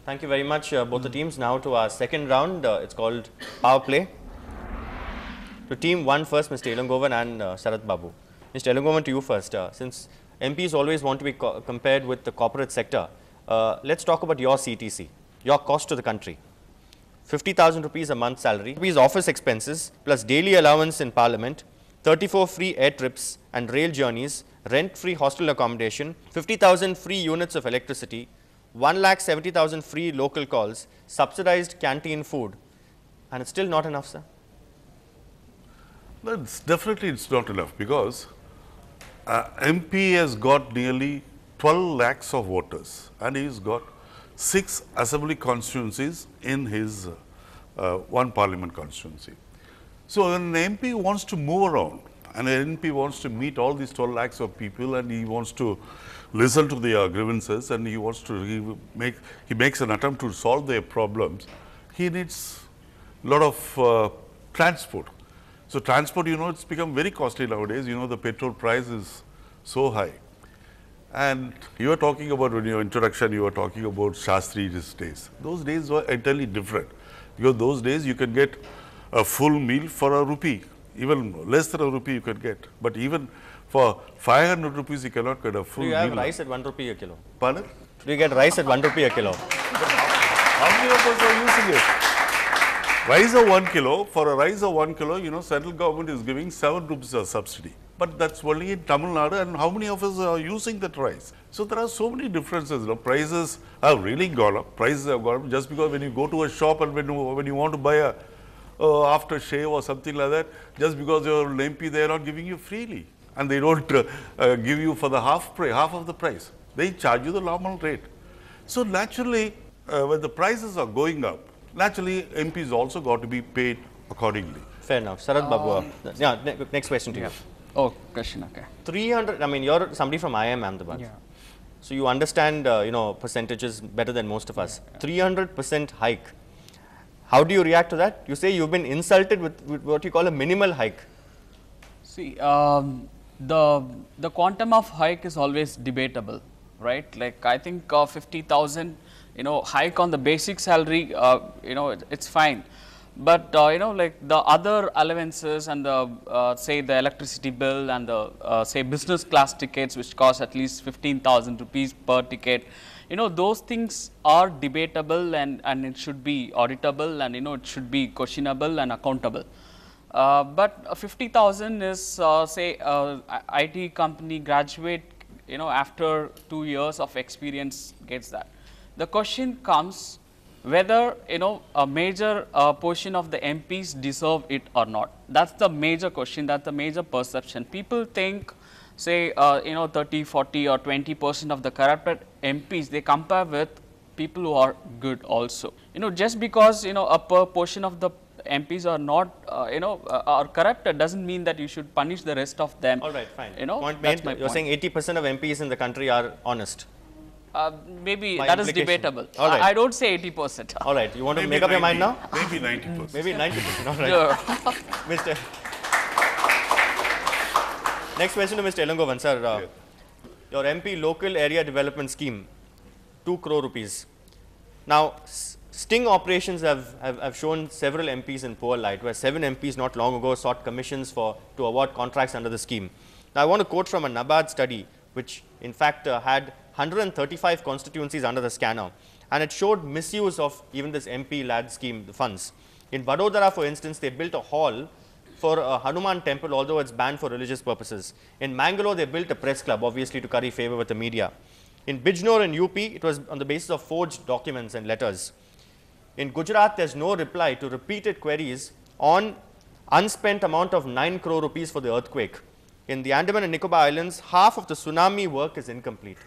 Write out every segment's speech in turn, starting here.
Thank you very much, both the teams. Now to our second round. It's called Power Play. To team one first, Mr. Elangovan and Sarath Babu. Mr. Elangovan, to you first. Since MPs always want to be compared with the corporate sector, let's talk about your CTC, your cost to the country. 50,000 rupees a month salary, rupees office expenses, plus daily allowance in parliament, 34 free air trips and rail journeys, rent-free hostel accommodation, 50,000 free units of electricity, 1,70,000 free local calls, subsidized canteen food, and it's still not enough, sir? That's definitely it's not enough, because MP has got nearly 12 lakhs of voters and he's got 6 assembly constituencies in his one parliament constituency. So an MP wants to move around, and an MP wants to meet all these 12 lakhs of people, and he wants to listen to their grievances, and he wants to he makes an attempt to solve their problems. He needs a lot of transport. So transport, it's become very costly nowadays. The petrol price is so high. And you were talking about, in your introduction, you were talking about Shastri's days. Those days were entirely different, because those days you can get a full meal for a rupee, even less than a rupee you can get. But even for 500 rupees, you cannot get a full meal. Do you have rice at 1 rupee a kilo? Pardon? Do you get rice at 1 rupee a kilo? How many of us are using it? Rice of 1 kilo, for a rice of 1 kilo, central government is giving 7 rupees as subsidy. But that's only in Tamil Nadu, and how many of us are using that rice? So there are so many differences. Prices have really gone up. Prices have gone up just because when you go to a shop and when you want to buy a aftershave or something like that, just because you're an MP, they are not giving you freely, and they don't give you for the half of the price. They charge you the normal rate. So naturally, when the prices are going up, naturally MPs also got to be paid accordingly. Fair enough. Sarath Babu, yeah, next question to you. Oh, question, okay. 300, I mean, you're somebody from IIM Ahmedabad. Yeah. So you understand, percentages better than most of us. 300% hike. How do you react to that? You say you've been insulted with what you call a minimal hike. See, the quantum of hike is always debatable, right? Like, I think 50,000, hike on the basic salary, it's fine. But, like the other allowances and the, say, the electricity bill and the, say, business class tickets, which cost at least 15,000 rupees per ticket, those things are debatable, and it should be auditable, and, it should be questionable and accountable. But 50,000 is, say, IT company graduate, after 2 years of experience gets that. The question comes whether, a major portion of the MPs deserve it or not. That's the major question, that's the major perception. People think, say, 30, 40 or 20% of the corrupted MPs, they compare with people who are good also. Just because, a portion of the MPs are not, are corrupted doesn't mean that you should punish the rest of them. All right, fine. Point made. You're saying 80% of MPs in the country are honest. Maybe that is debatable. All right. I don't say 80%. All right. You want to make up your mind now? Maybe 90%. Maybe 90%. All right. Yeah. Mr. Next question to Mr. Elangovan, sir. Your MP local area development scheme, 2 crore rupees. Now, sting operations have shown several MPs in poor light, where 7 MPs not long ago sought commissions to award contracts under the scheme. Now, I want to quote from a NABARD study, which in fact had 135 constituencies under the scanner, and it showed misuse of even this MP lad scheme, the funds. In Vadodara, for instance, they built a hall for a Hanuman temple, although it's banned for religious purposes. In Mangalore, they built a press club, obviously to curry favor with the media. In Bijnor and UP, it was on the basis of forged documents and letters. In Gujarat, there's no reply to repeated queries on unspent amount of 9 crore rupees for the earthquake. In the Andaman and Nicobar Islands, half of the tsunami work is incomplete.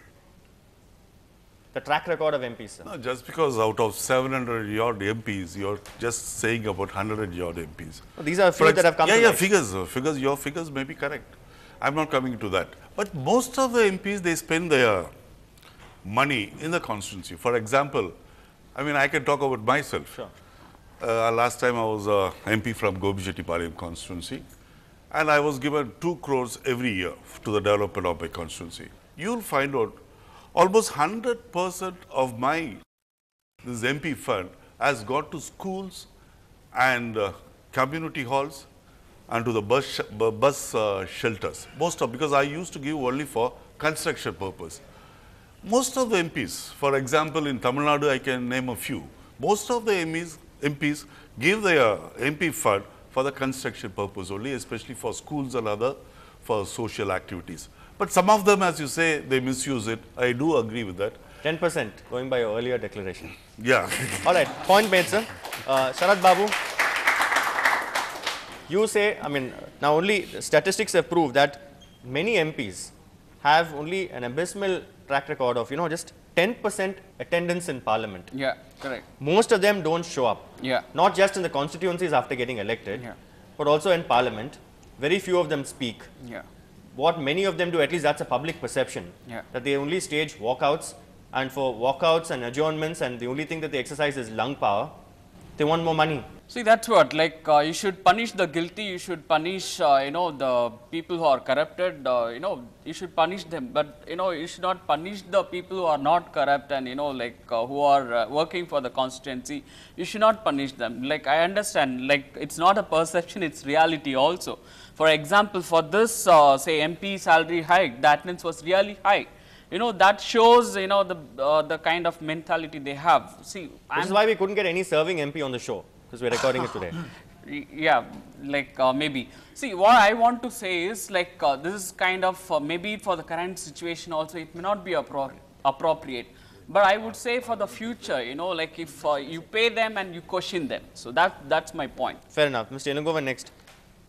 The track record of MPs, sir. No, just because out of 700 odd MPs, you're just saying about 100 odd MPs. Well, these are figures that have come to light. Figures, your figures may be correct. I'm not coming to that. But most of the MPs, they spend their money in the constituency. For example, I can talk about myself. Sure. Last time I was MP from Gobijettipalayam constituency, and I was given 2 crores every year to the development of my constituency. You'll find out almost 100% of my this MP fund has gone to schools and community halls and to the bus shelters. Most of, because I used to give only for construction purpose. Most of the MPs, for example, in Tamil Nadu, I can name a few. Most of the MPs give their MP fund for the construction purpose only, especially for schools and other for social activities. But some of them, as you say, they misuse it. I do agree with that. 10%, going by your earlier declaration. Yeah. All right, point made, sir. Sharad Babu, you say, I mean, now only statistics have proved that many MPs have only an abysmal track record of, just 10% attendance in parliament. Yeah, correct. Most of them don't show up. Yeah. Not just in the constituencies after getting elected, but also in parliament. Very few of them speak. Yeah. What many of them do, at least that's a public perception, that they only stage walkouts, and for walkouts and adjournments, and the only thing that they exercise is lung power. They want more money. See, that's what, like, you should punish the guilty, you should punish, the people who are corrupted, you should punish them, but, you should not punish the people who are not corrupt and, who are working for the constituency. You should not punish them. Like, I understand, like, it's not a perception, it's reality also. For example, for this, say, MP salary hike, the attendance was really high. That shows, the kind of mentality they have. See, this is why we couldn't get any serving MP on the show, because we're recording it today. Yeah, like maybe. See, what I want to say is, like, this is kind of, maybe for the current situation also, it may not be appropriate. But I would say for the future, like if you pay them and you question them. So that's my point. Fair enough. Mr. Elangovan, next.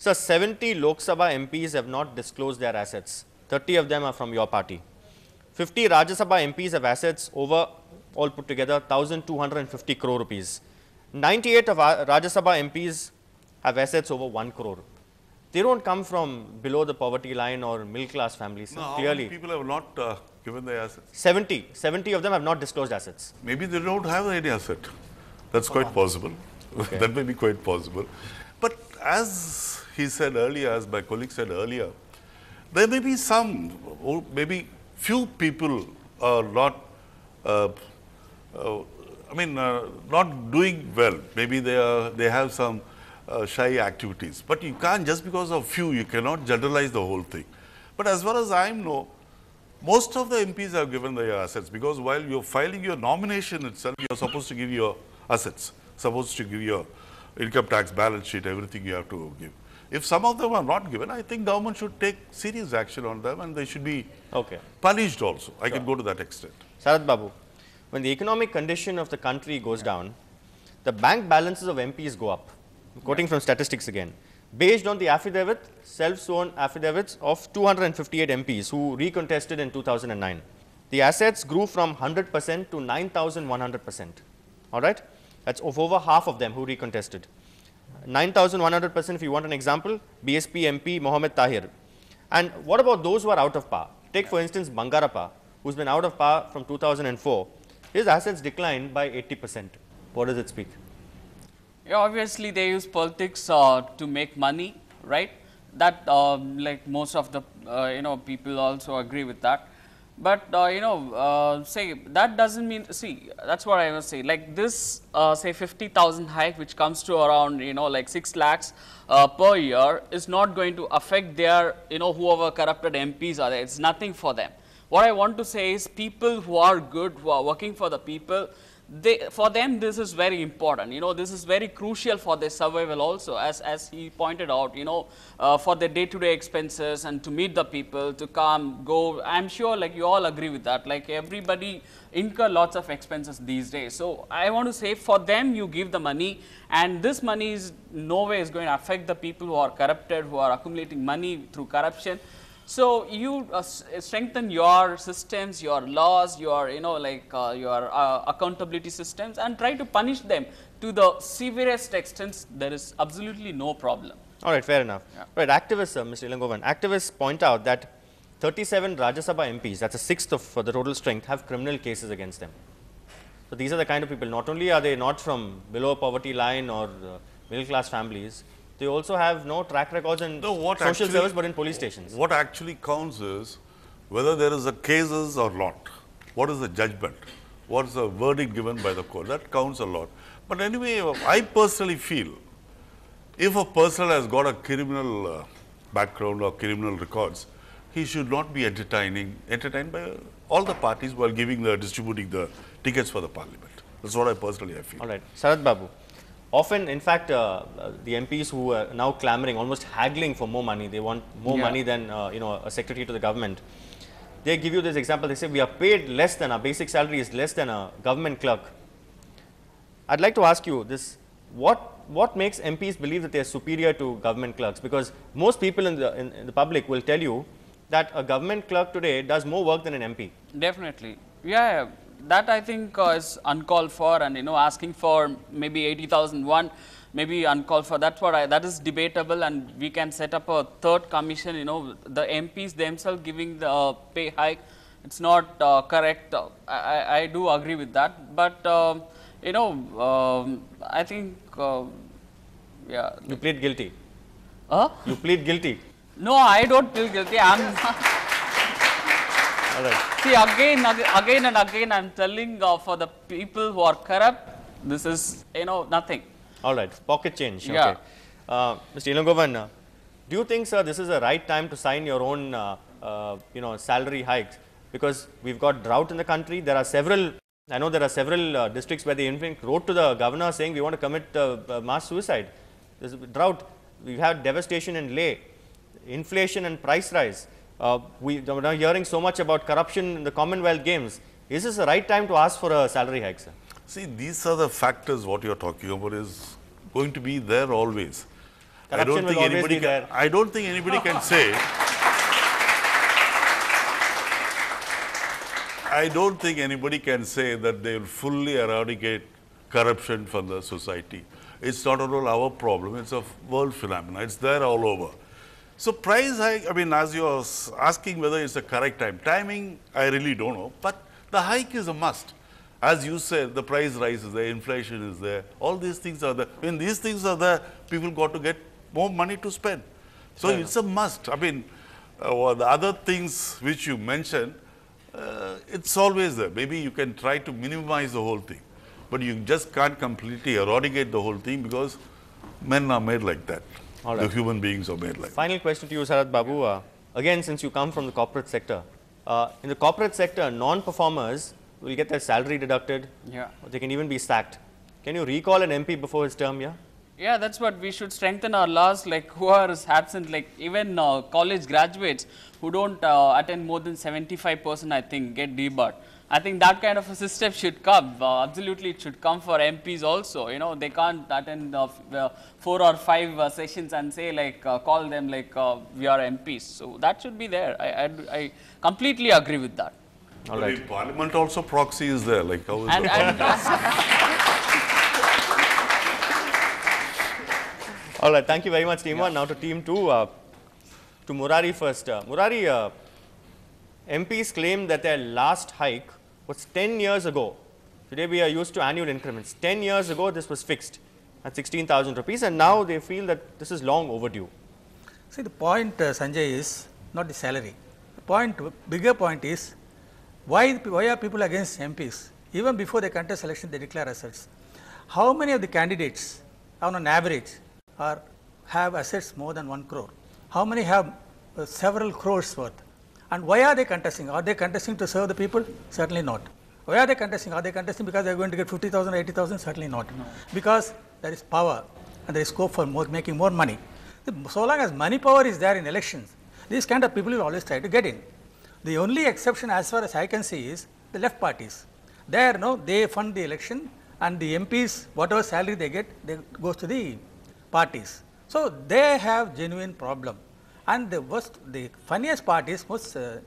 So 70 Lok Sabha MPs have not disclosed their assets. 30 of them are from your party. 50 Rajya Sabha MPs have assets over, all put together, 1,250 crore rupees. 98 of Rajya Sabha MPs have assets over 1 crore. They don't come from below the poverty line or middle class families. No, clearly. how many people have not given their assets? 70. 70 of them have not disclosed assets. Maybe they don't have any asset. That's quite possible. Okay. That may be quite possible. But as he said earlier, as my colleague said earlier, there may be some, or maybe few people are not, not doing well. Maybe they have some shy activities. But you can't, just because of few, you cannot generalize the whole thing. But as far as I know, most of the MPs have given their assets, because while you're filing your nomination itself, you're supposed to give your assets, supposed to give your income tax, balance sheet, everything you have to give. If some of them are not given, I think government should take serious action on them, and they should be punished also. I can go to that extent. Sharad Babu, when the economic condition of the country goes down, the bank balances of MPs go up. I'm quoting from statistics again. Based on the affidavit, self-sworn affidavits of 258 MPs who recontested in 2009, the assets grew from 100% to 9,100%. All right? That's of over half of them who recontested. 9,100%, if you want an example, BSP MP Mohammed Tahir. And what about those who are out of power? Take, for instance, Bangarappa, who's been out of power from 2004. His assets declined by 80%. What does it speak? Yeah, obviously, they use politics to make money, right? That, like most of the, people also agree with that. But, say, that doesn't mean, see, that's what I must say. Like this, say, 50,000 hike, which comes to around, like 6 lakhs per year, is not going to affect their, whoever corrupted MPs are there. It's nothing for them. What I want to say is people who are good, who are working for the people, for them, this is very important. This is very crucial for their survival also, as he pointed out, for their day-to-day expenses and to meet the people, to come, go. I'm sure, like, you all agree with that. Like, everybody incur lots of expenses these days. So, I want to say, for them, you give the money, and this money is no way is going to affect the people who are corrupted, who are accumulating money through corruption. So, you strengthen your systems, your laws, your, your accountability systems, and try to punish them to the severest extent. There is absolutely no problem. All right, fair enough. Yeah. Right, activists, Mr. Elangovan, activists point out that 37 Rajya Sabha MPs, that's a sixth of the total strength, have criminal cases against them. So, these are the kind of people, not only are they not from below poverty line or middle class families, they also have no track records in social service, but in police stations. What actually counts is whether there is a cases or not. What is the judgment? what's the verdict given by the court. That counts a lot. But anyway, I personally feel if a person has got a criminal background or criminal records, he should not be entertained by all the parties while distributing the tickets for the parliament. That's what I personally feel. All right, Sarath Babu. Often, in fact, the MPs who are now clamoring, almost haggling for more money, they want more money than a secretary to the government. They give you this example. They say we are paid less than our basic salary is less than a government clerk. I'd like to ask you this: what makes MPs believe that they are superior to government clerks? Because most people in the public will tell you that a government clerk today does more work than an MP. Definitely, yeah. That I think is uncalled for, and asking for maybe 80,001, maybe uncalled for. That's what that is debatable, and we can set up a third commission. The MPs themselves giving the pay hike, it's not correct. I do agree with that, but I think yeah. You plead guilty. You plead guilty. No, I don't feel guilty. I'm. All right. See, again and again, I'm telling for the people who are corrupt, this is nothing. All right, pocket change. Yeah. Okay. Mr. Ilangovan, do you think, sir, this is the right time to sign your own, salary hikes? Because we've got drought in the country. There are several. I know there are several districts where they in fact wrote to the governor saying we want to commit mass suicide. There's a drought. We've had devastation in Leh, inflation and price rise. We are now hearing so much about corruption in the Commonwealth Games. Is this the right time to ask for a salary hike, sir? See, these are the factors what you are talking about is going to be there always. Corruption will always be there. I don't think anybody can say. I don't think anybody can say that they will fully eradicate corruption from the society. It's not at all our problem. It's a world phenomenon. It's there all over. So price hike, I mean, as you're asking whether it's the correct time. Timing, I really don't know. But the hike is a must. As you said, the price rise is there, inflation is there. All these things are there. When these things are there, people got to get more money to spend. So it's a must. I mean, the other things which you mentioned, it's always there. Maybe you can try to minimize the whole thing. But you just can't completely eradicate the whole thing because men are made like that. All right. The human beings are made like that. Final question to you, Sarath Babu. Again, since you come from the corporate sector, in the corporate sector, non-performers will get their salary deducted. Yeah. Or they can even be sacked. Can you recall an MP before his term, yeah? Yeah, that's what we should strengthen our laws, like who are absent, like even college graduates who don't attend more than 75%, I think, get debarred. I think that kind of a system should come. Absolutely, it should come for MPs also. They can't attend 4 or 5 sessions and say like call them like we are MPs. So that should be there. I completely agree with that. All right. In Parliament also proxy is there. Like how is the All right. Thank you very much, Team 1. Now to Team 2. To Murari first. Murari, MPs claim that their last hike was 10 years ago. Today we are used to annual increments. 10 years ago this was fixed at 16,000 rupees, and now they feel that this is long overdue. See, the point, Sanjay, is not the salary. The bigger point is why are people against MPs? Even before they contest election, they declare assets. How many of the candidates on an average have assets more than 1 crore? How many have several crores worth? And why are they contesting? Are they contesting to serve the people? Certainly not. Why are they contesting? Are they contesting because they are going to get 50,000, 80,000? Certainly not. No. Because there is power and there is scope for making more money. So long as money power is there in elections, these kind of people will always try to get in. The only exception as far as I can see is the left parties. There, they fund the election and the MPs, whatever salary they get, they goes to the parties. So they have genuine problem. And the funniest part is,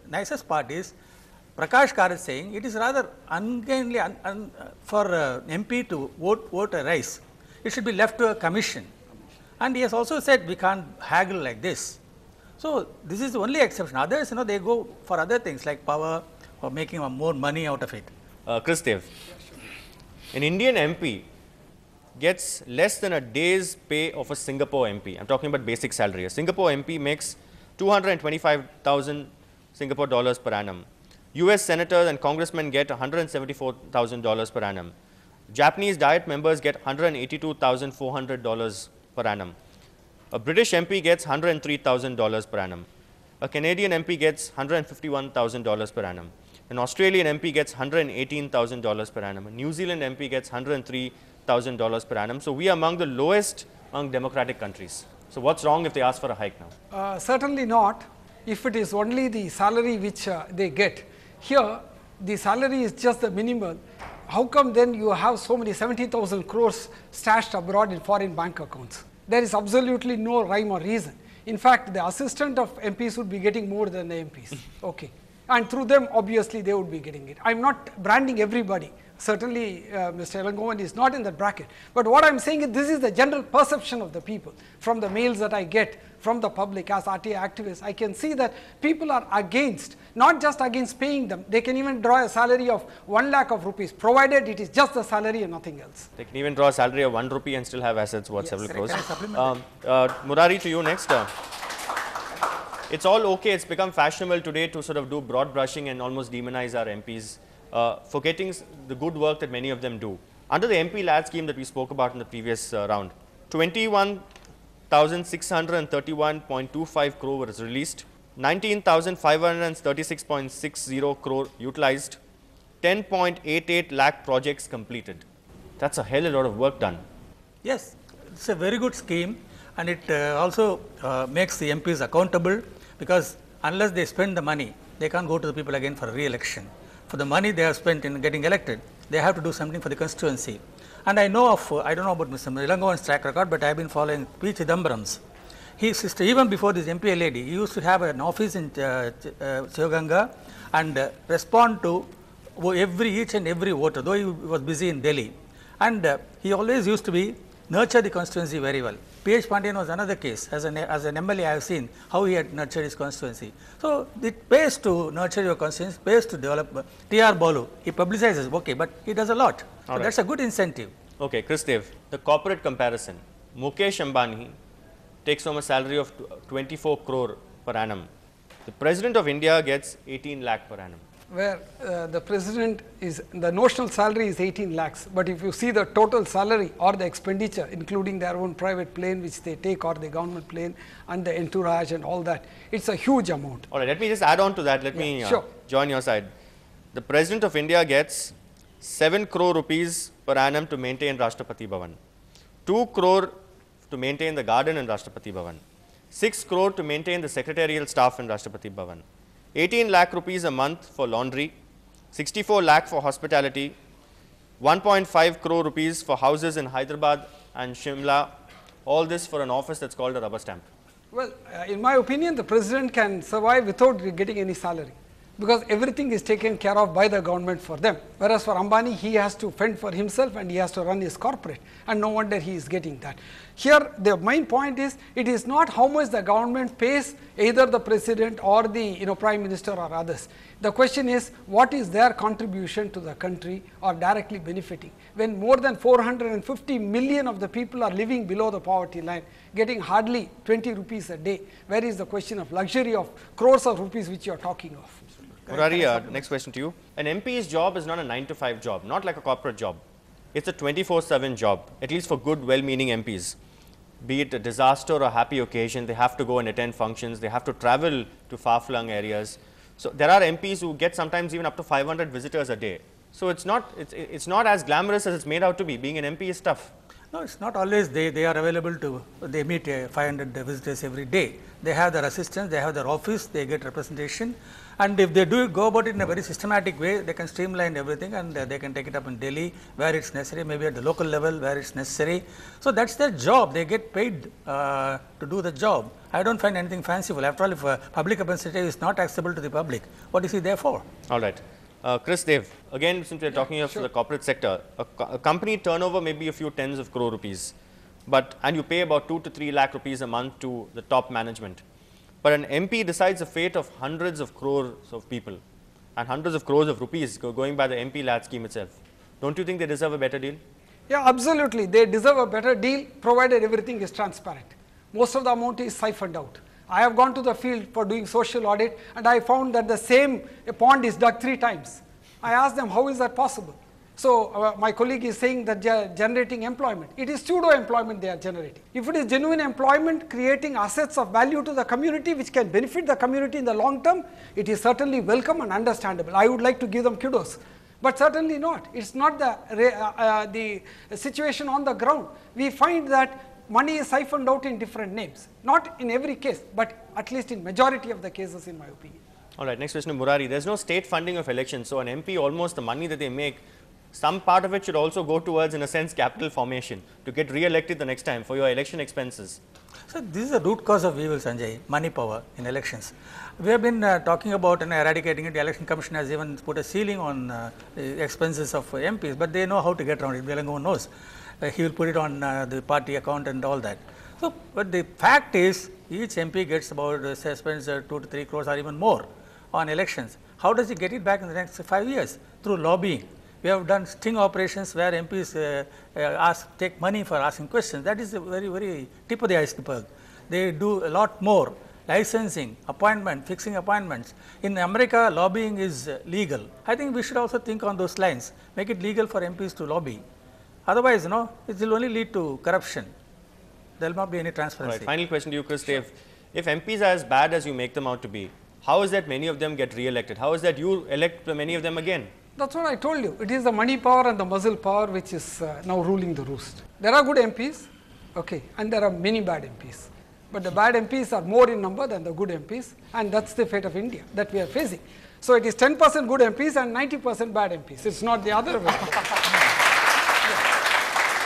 nicest part is, Prakash Kar is saying it is rather ungainly for MP to vote a rise. It should be left to a commission. And he has also said we can't haggle like this. So this is the only exception. Others, they go for other things like power or making more money out of it. Chrisdev, an Indian MP gets less than a day's pay of a Singapore MP. I'm talking about basic salary. A Singapore MP makes 225,000 Singapore dollars per annum. US senators and congressmen get $174,000 per annum. Japanese Diet members get $182,400 per annum. A British MP gets $103,000 per annum. A Canadian MP gets $151,000 per annum. An Australian MP gets $118,000 per annum. A New Zealand MP gets $103,000 per annum. So we are among the lowest among democratic countries. So what's wrong if they ask for a hike now? Certainly not. If it is only the salary which they get. Here, the salary is just the minimal. How come then you have so many 70,000 crores stashed abroad in foreign bank accounts? There is absolutely no rhyme or reason. In fact, the assistant of MPs would be getting more than the MPs. Okay. And through them, obviously, they would be getting it. I am not branding everybody. Certainly, Mr. Elangovan is not in that bracket. But what I am saying is this is the general perception of the people. From the mails that I get from the public as RTA activists, I can see that people are against, not just against paying them. They can even draw a salary of 1 lakh of rupees, provided it is just the salary and nothing else. They can even draw a salary of 1 rupee and still have assets worth several crores. Murari, to you next. It's all okay. It's become fashionable today to sort of do broad brushing and almost demonize our MPs, forgetting the good work that many of them do. Under the MP lad scheme that we spoke about in the previous round, 21,631.25 crore was released, 19,536.60 crore utilized, 10.88 lakh projects completed. That's a hell of a lot of work done. Yes, it's a very good scheme, and it also makes the MPs accountable, because unless they spend the money, they can't go to the people again for a re-election. For the money they have spent in getting elected, they have to do something for the constituency. And I know of, I don't know about Mr. Elangovan's track record, but I have been following P. Chidambaram's. His sister, even before this MP lady, he used to have an office in Sivaganga and respond to each and every voter, though he was busy in Delhi. And he always used to nurture the constituency very well. P.H. Pandian was another case. As an MLA, I have seen how he had nurtured his constituency. So it pays to nurture your constituency, pays to develop. T.R. Balu, he publicizes, okay, but he does a lot. So that's a good incentive. Okay, Chrisdev, the corporate comparison. Mukesh Ambani takes home a salary of 24 crore per annum. The President of India gets 18 lakh per annum. Where the president is, the notional salary is 18 lakhs, but if you see the total salary or the expenditure, including their own private plane which they take, or the government plane and the entourage and all that, it's a huge amount. All right, let me just add on to that. Let me join your side. The President of India gets 7 crore rupees per annum to maintain Rashtrapati Bhavan, 2 crore to maintain the garden in Rashtrapati Bhavan, 6 crore to maintain the secretarial staff in Rashtrapati Bhavan, 18 lakh rupees a month for laundry, 64 lakh for hospitality, 1.5 crore rupees for houses in Hyderabad and Shimla, all this for an office that's called a rubber stamp. Well, in my opinion, the president can survive without getting any salary, because everything is taken care of by the government for them. Whereas for Ambani, he has to fend for himself and he has to run his corporate, and no wonder he is getting that. Here, the main point is, it is not how much the government pays either the president or the prime minister or others. The question is, what is their contribution to the country or directly benefiting? When more than 450 million of the people are living below the poverty line, getting hardly 20 rupees a day, where is the question of luxury of crores of rupees which you are talking of? Murari, next question to you. An MP's job is not a 9-to-5 job, not like a corporate job. It's a 24/7 job, at least for good, well-meaning MPs. Be it a disaster or a happy occasion, they have to go and attend functions, they have to travel to far-flung areas. So there are MPs who get sometimes even up to 500 visitors a day. So it's not as glamorous as it's made out to be. Being an MP is tough. No, it's not always they are available to, they meet 500 visitors every day. They have their assistants, they have their office, they get representation. And if they go about it in a very systematic way, they can streamline everything, and they can take it up in Delhi where it's necessary, maybe at the local level where it's necessary. So that's their job. They get paid to do the job. I don't find anything fanciful. After all, if a public representative is not accessible to the public, what is he there for? All right. Chrisdev, again, since we are talking of the corporate sector, a company turnover may be a few tens of crore rupees, and you pay about 2 to 3 lakh rupees a month to the top management. But an MP decides the fate of hundreds of crores of people and hundreds of crores of rupees going by the MP lad scheme itself. Don't you think they deserve a better deal? Yeah, absolutely. They deserve a better deal, provided everything is transparent. Most of the amount is siphoned out. I have gone to the field for doing social audit and I found that the same pond is dug 3 times. I asked them, how is that possible? So, my colleague is saying that they are generating employment. It is pseudo employment they are generating. If it is genuine employment, creating assets of value to the community which can benefit the community in the long term, it is certainly welcome and understandable. I would like to give them kudos, but certainly not. It is not the situation on the ground. We find that money is siphoned out in different names, not in every case, but at least in majority of the cases in my opinion. All right, next question to Murari. There is no state funding of elections, so an MP, almost the money that they make, some part of it should also go towards, in a sense, capital formation to get re-elected the next time for your election expenses. So, this is the root cause of evil, Sanjay, money power in elections. We have been talking about eradicating it. The Election Commission has even put a ceiling on the expenses of MPs, but they know how to get around it. Velango knows. He will put it on the party account and all that. So, but the fact is, each MP gets about spends 2 to 3 crores or even more on elections. How does he get it back in the next 5 years? Through lobbying. We have done sting operations where MPs take money for asking questions. That is a very, very tip of the iceberg. They do a lot more. Licensing, appointment, fixing appointments. In America, lobbying is legal. I think we should also think on those lines. Make it legal for MPs to lobby. Otherwise, it will only lead to corruption. There will not be any transparency. Right. Final question to you, Chris. Sure. If MPs are as bad as you make them out to be, how is that many of them get re-elected? How is that you elect many of them again? That's what I told you. It is the money power and the muscle power which is now ruling the roost. There are good MPs, okay, and there are many bad MPs. But the bad MPs are more in number than the good MPs, and that's the fate of India that we are facing. So it is 10% good MPs and 90% bad MPs. It's not the other way.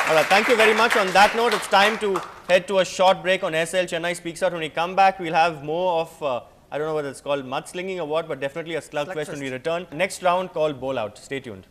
All right, thank you very much. On that note, it's time to head to a short break on SL Chennai Speaks Out. When we come back, we'll have more of I don't know what it's called, mudslinging or what, but definitely a slugfest when we return. Next round called Bowl Out. Stay tuned.